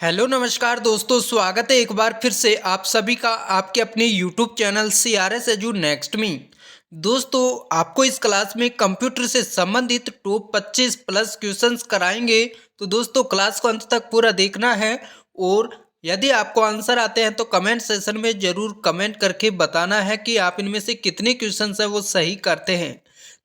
Hello नमस्कार दोस्तों, स्वागत है एक बार फिर से आप सभी का आपके अपने YouTube channel CRS edu next में। दोस्तों, आपको इस क्लास में कंप्यूटर से संबंधित टॉप 25 प्लस क्वेश्चंस कराएंगे। तो दोस्तों, क्लास को अंत तक पूरा देखना है और यदि आपको आंसर आते हैं तो कमेंट सेशन में ज़रूर कमेंट करके बताना है कि आप इनमें से कितने क्वेश्चंस हैं वो सही करते हैं।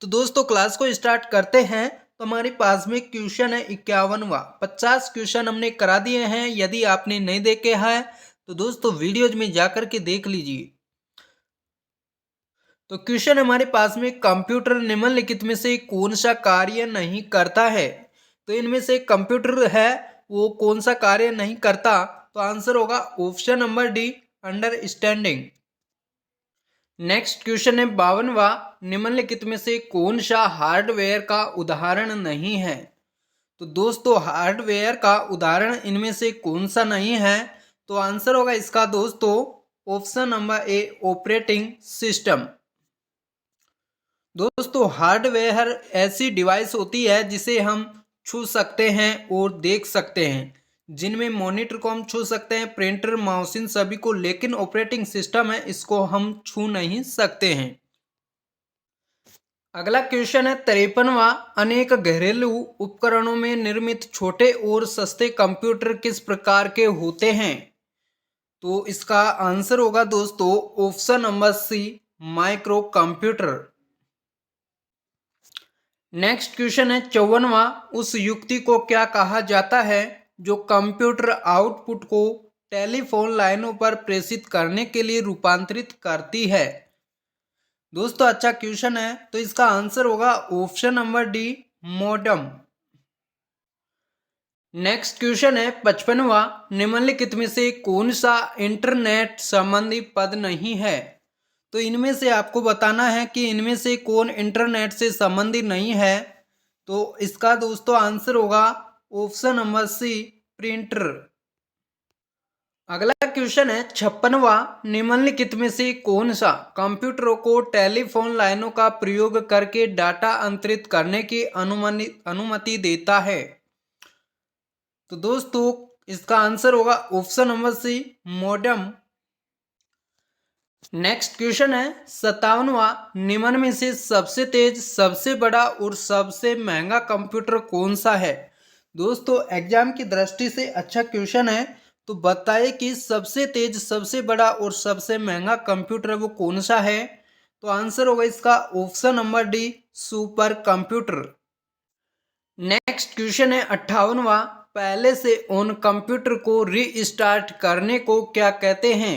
तो दोस्तों, क्लास को स्टार्ट करते हैं। तो हमारे पास में क्वेश्चन है 51वां। 50 क्वेश्चन हमने करा दिए हैं। यदि आपने नहीं देखे हैं तो दोस्तों वीडियोज में जाकर के देख लीजिए। तो क्वेश्चन हमारे पास में कंप्यूटर निम्नलिखित में से कौन सा कार्य नहीं करता है। तो इनमें से कंप्यूटर है वो कौन सा कार्य नहीं करता। तो आंसर होगा option number D, understanding. Next question है 52वां। निम्नलिखित में से कौन सा हार्डवेयर का उदाहरण नहीं है। तो दोस्तों, हार्डवेयर का उदाहरण इनमें से कौन सा नहीं है। तो आंसर होगा इसका दोस्तों option number A, operating system. दोस्तों, हार्डवेयर ऐसी डिवाइस होती है जिसे हम छू सकते हैं और देख सकते हैं, जिनमें मॉनिटर को हम छू सकते हैं, प्रिंटर, माउस, इन सभी को। लेकिन ऑपरेटिंग सिस्टम है, इसको हम छू नहीं सकते हैं। अगला क्वेश्चन है 53वां। अनेक घरेलू उपकरणों में निर्मित छोटे और सस्ते कंप्यूटर किस प्रकार के होते हैं। तो इसका आंसर होगा दोस्तों option number C, micro computer. Next question है 54वां। उस युक्ति को क्या कहा जाता है जो कंप्यूटर आउटपुट को टेलीफोन लाइनों पर प्रेषित करने के लिए रूपांतरित करती है। दोस्तों, अच्छा क्वेश्चन है। तो इसका आंसर होगा option number D, modem. Next question है 55वां। निम्नलिखित में से कौन सा इंटरनेट संबंधी पद नहीं है। तो इनमें से आपको बताना है कि इनमें से कौन इंटरनेट से संबंधी नहीं है। तो इसका दोस्तों आंसर होगा ऑप्शन नंबर सी, प्रिंटर। अगला क्वेश्चन है 56वां। निम्नलिखित में से कौन सा कंप्यूटरों को टेलीफोन लाइनों का प्रयोग करके डाटा अंतरित करने की अनुमति देता है। तो दोस्तों, इसका आंसर होगा option number C, modem. Next question है 57वां। निम्न में से सबसे तेज, सबसे बड़ा और सबसे महंगा कंप्यूटर कौन सा है। दोस्तों, एग्जाम की दृष्टि से अच्छा क्वेश्चन है। तो बताइए कि सबसे तेज, सबसे बड़ा और सबसे महंगा कंप्यूटर वो कौन सा है। तो आंसर होगा इसका option number D, super computer. Next question है 58वां। पहले से ऑन कंप्यूटर को रीस्टार्ट करने को क्या कहते हैं।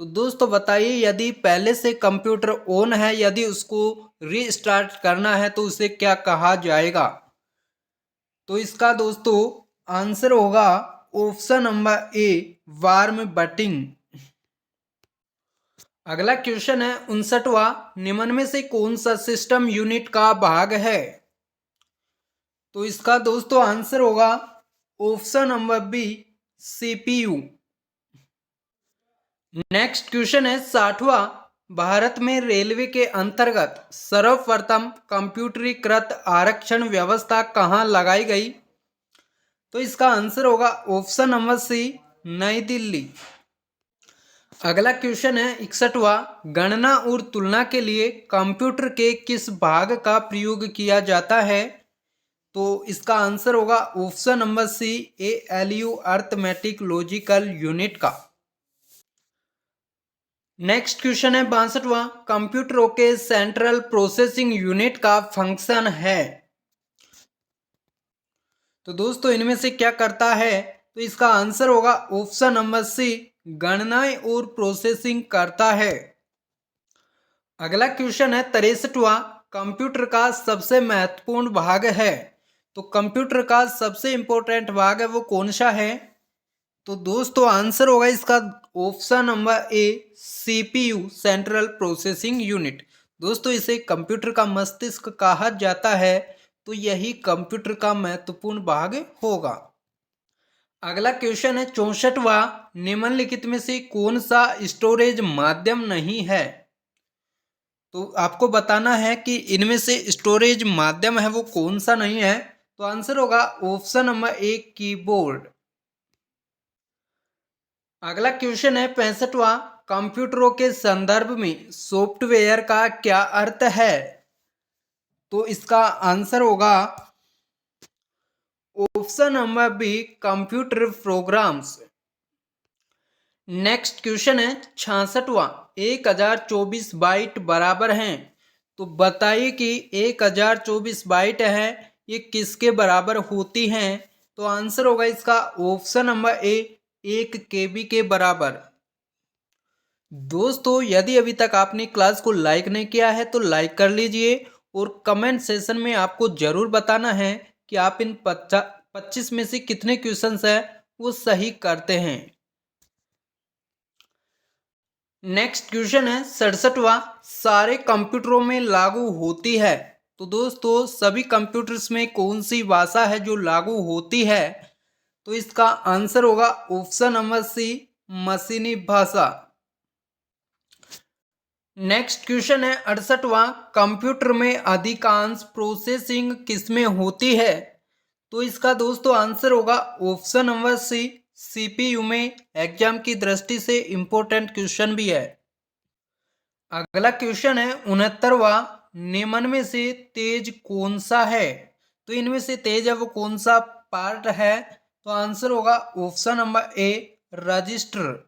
तो दोस्तों बताइए, यदि पहले से कंप्यूटर ऑन है, यदि उसको रीस्टार्ट करना है तो उसे क्या कहा जाएगा। तो इसका दोस्तों आंसर होगा ऑप्शन नंबर ए, वार्म बटिंग। अगला क्वेश्चन है 59वां। निम्न में से कौन सा सिस्टम यूनिट का भाग है। तो इसका दोस्तों आंसर होगा option number B, CPU। Next question है 60वां। भारत में रेलवे के अंतर्गत सर्वप्रथम कंप्यूटरीकृत आरक्षण व्यवस्था कहाँ लगाई गई। तो इसका आंसर होगा ऑप्शन नंबर सी, नई दिल्ली। अगला क्वेश्चन है 61वां। गणना और तुलना के लिए कंप्यूटर के किस भाग का प्रयोग किया जाता है। तो इसका आंसर होगा option number C, ALU, arithmetic logical unit का। नेक्स्ट क्वेश्चन है 62वां। कंप्यूटरों के सेंट्रल प्रोसेसिंग यूनिट का फंक्शन है। तो दोस्तों, इनमें से क्या करता है। तो इसका आंसर होगा ऑप्शन नंबर सी, गणनाएं और प्रोसेसिंग करता है। अगला क्वेश्चन है 63वां। कंप्यूटर का सबसे महत्वपूर्ण भाग है। तो कंप्यूटर का सबसे इंपॉर्टेंट भाग है वो कौन सा है। तो दोस्तों आंसर होगा इसका option number A, CPU, central processing unit. दोस्तों, इसे कंप्यूटर का मस्तिष्क कहा जाता है। तो यही कंप्यूटर का महत्वपूर्ण भाग होगा। अगला क्वेश्चन है 64वां। निम्नलिखित में से कौन सा स्टोरेज माध्यम नहीं है। तो आपको बताना है कि इनमें से स्टोरेज माध्यम है वो कौन सा नहीं है। तो आंसर होगा ऑप्शन नंबर ए, कीबोर्ड। अगला क्वेश्चन है 65वां, कंप्यूटरों के संदर्भ में सॉफ्टवेयर का क्या अर्थ है? तो इसका आंसर होगा option number B, computer programs. Next question है 66वां, 1024 बाइट बराबर हैं, तो बताइए कि 1024 बाइट है ये किसके बराबर होती हैं? तो आंसर होगा इसका ऑप्शन नंबर ए, 1 केबी के बराबर। दोस्तों यदि अभी तक आपने क्लास को लाइक नहीं किया है तो लाइक कर लीजिए और कमेंट सेशन में आपको जरूर बताना है कि आप इन 25 में से कितने क्वेश्चंस है वो सही करते हैं। नेक्स्ट क्वेश्चन है 67वां, सारे कंप्यूटरों में लागू होती है, तो दोस्तों सभी कंप्यूटर्स में कौन सी भाषा है जो लागू होती है? तो इसका आंसर होगा ऑप्शन नंबर सी, मशीनी भाषा। नेक्स्ट क्वेश्चन है 68वां, कंप्यूटर में अधिकांश प्रोसेसिंग किसमें होती है? तो इसका दोस्तों आंसर होगा ऑप्शन नंबर सी, सीपीयू में। एग्जाम की दृष्टि से इंपॉर्टेंट क्वेश्चन भी है। अगला क्वेश्चन है 69वां, निम्न में से तेज कौन सा है? तो इनमें से तेज है वो कौन सा पार्ट है? तो आंसर होगा ऑप्शन नंबर ए, रजिस्टर।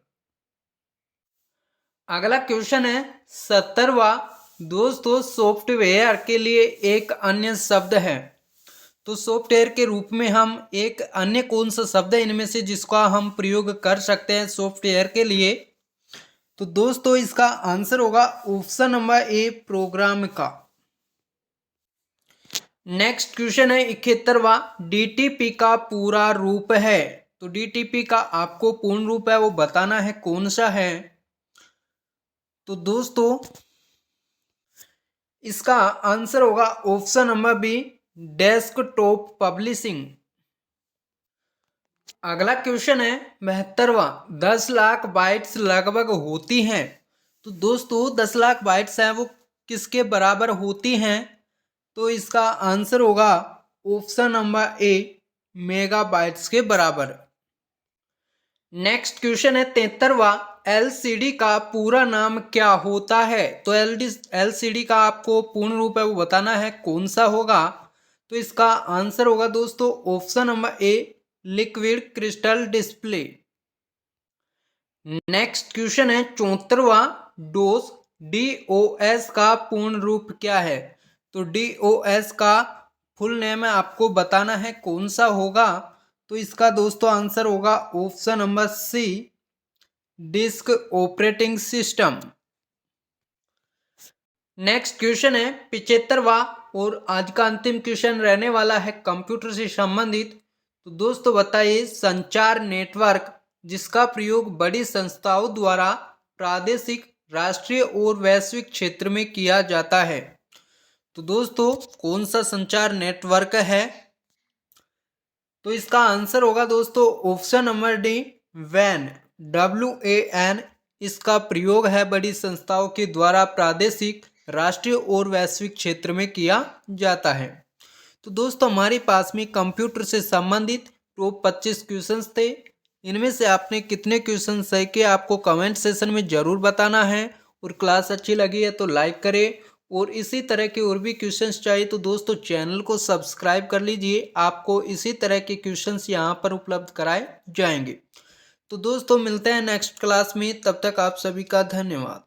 अगला क्वेश्चन है 70वां, दोस्तों सॉफ्टवेयर के लिए एक अन्य शब्द है, तो सॉफ्टवेयर के रूप में हम एक अन्य कौन सा शब्द है इनमें से जिसका हम प्रयोग कर सकते हैं सॉफ्टवेयर के लिए? तो दोस्तों इसका आंसर होगा ऑप्शन नंबर ए, प्रोग्राम का। नेक्स्ट क्वेश्चन है 71वां, डीटीपी का पूरा रूप है, तो डीटीपी का आपको पूर्ण रूप है वो बताना है कौन सा है? तो दोस्तों इसका आंसर होगा option number B, desktop publishing. अगला क्वेश्चन है 72वां, 10 लाख बाइट्स लगभग होती हैं, तो दोस्तों 10 लाख बाइट्स हैं वो किसके बराबर होती हैं? तो इसका आंसर होगा ऑप्शन नंबर ए, मेगाबाइट्स के बराबर। नेक्स्ट क्वेश्चन है 73वां, एलसीडी का पूरा नाम क्या होता है? तो एलसीडी का आपको पूर्ण रूप है वो बताना है कौन सा होगा? तो इसका आंसर होगा दोस्तों option number A, liquid crystal display. Next question है 74वां, डोस डीओएस का पूर्ण रूप क्या है? तो डीओएस का फुल नेम है आपको बताना है कौन सा होगा? तो इसका दोस्तों आंसर होगा option number C, disk operating system. Next question है 75वां और आज का अंतिम क्वेश्चन रहने वाला है कंप्यूटर से संबंधित। तो दोस्तों बताइए, संचार नेटवर्क जिसका प्रयोग बड़ी संस्थाओं द्वारा प्रादेशिक, राष्ट्रीय और वैश्विक क्षेत्र में किया जाता है, तो दोस्तों कौन सा संचार नेटवर्क है? तो इसका आंसर होगा दोस्तों ऑप्शन नंबर डी, वैन, WAN। इसका प्रयोग है बड़ी संस्थाओं के द्वारा प्रादेशिक, राष्ट्रीय और वैश्विक क्षेत्र में किया जाता है। तो दोस्तों हमारे पास में कंप्यूटर से संबंधित टॉप 25 क्वेश्चंस थे। इनमें से आपने कितने क्वेश्चन सही किए आपको कमेंट सेशन में जरूर बताना है। और क्लास अच्छी लगी है तो लाइक करें और इसी तरह के और भी क्वेश्चंस चाहिए तो दोस्तों चैनल को सब्सक्राइब कर लीजिए, आपको इसी तरह के क्वेश्चंस यहाँ पर उपलब्ध कराए जाएंगे। तो दोस्तों मिलते हैं नेक्स्ट क्लास में, तब तक आप सभी का धन्यवाद।